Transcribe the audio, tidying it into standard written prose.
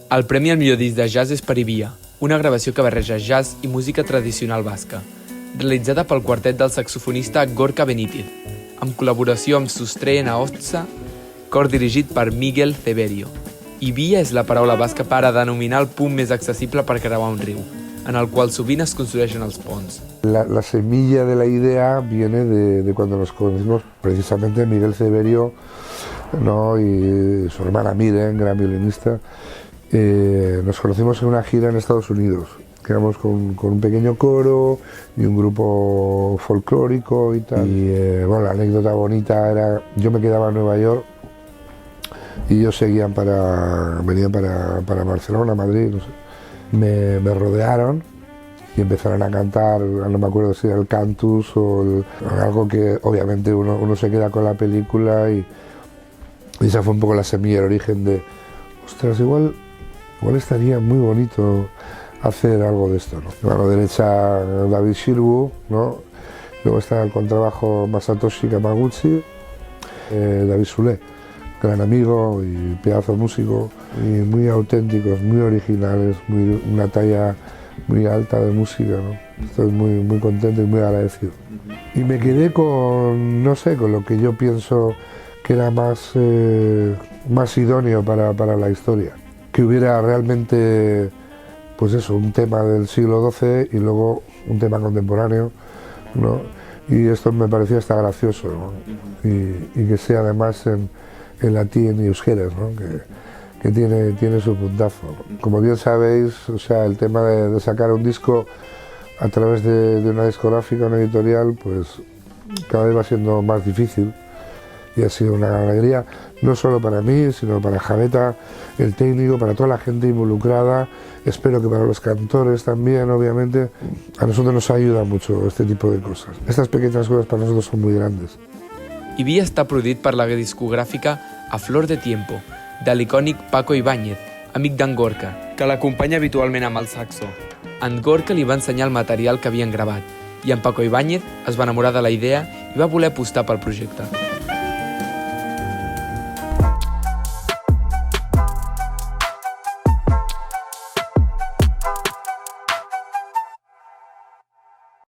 El premi al millor disc de jazz és per Ivia, una gravació que barreja jazz i música tradicional basca, realitzada pel quartet del saxofonista Gorka Benítez, amb col·laboració amb Sustraen Ahotsa, cor dirigit per Miguel Ceberio. Ivia és la paraula basca per a denominar el punt més accessible per creuar un riu, en el qual sovint es construeixen els ponts. La semilla de la idea viene de cuando nos conocimos precisamente Miguel Ceberio, ¿no? Y su hermana Miren, gran violinista. Nos conocimos en una gira en Estados Unidos, que éramos con un pequeño coro y un grupo folclórico y tal. Y bueno, la anécdota bonita era, yo me quedaba en Nueva York y ellos venían para Barcelona, Madrid, no sé. Me rodearon y empezaron a cantar, no me acuerdo si era el Cantus o algo que obviamente uno se queda con la película y esa fue un poco la semilla, el origen de, ostras, igual estaría muy bonito hacer algo de esto, ¿no? A mano derecha David Shirbu, ¿no? Luego está el contrabajo Masatoshi Kamaguchi, David Soler, gran amigo y pedazo músico, y muy auténticos, muy originales, una talla muy alta de música, ¿no? Estoy muy contento y muy agradecido. Y me quedé con, no sé, con lo que yo pienso que era más idóneo para la historia. Que hubiera realmente, pues eso, un tema del siglo XII y luego un tema contemporáneo, ¿no? Y esto me parecía hasta gracioso, ¿no? Y que sea además en latín y euskeras, ¿no? Que tiene su puntazo. Como bien sabéis, o sea, el tema de sacar un disco a través de una discográfica, una editorial, pues cada vez va siendo más difícil. Y ha sido una gran alegría, no solo para mí, sino para Javeta, el técnico, para toda la gente involucrada. Espero que para los cantores también, obviamente. A nosotros nos ayuda mucho este tipo de cosas. Estas pequeñas cosas para nosotros son muy grandes. Ivia està produït per la discogràfica A Flor de Tiempo, de l'icònic Paco Ibáñez, amic d'en Gorka, que l'acompanya habitualment amb el saxo. En Gorka li va ensenyar el material que havien gravat i en Paco Ibáñez es va enamorar de la idea i va voler apostar pel projecte.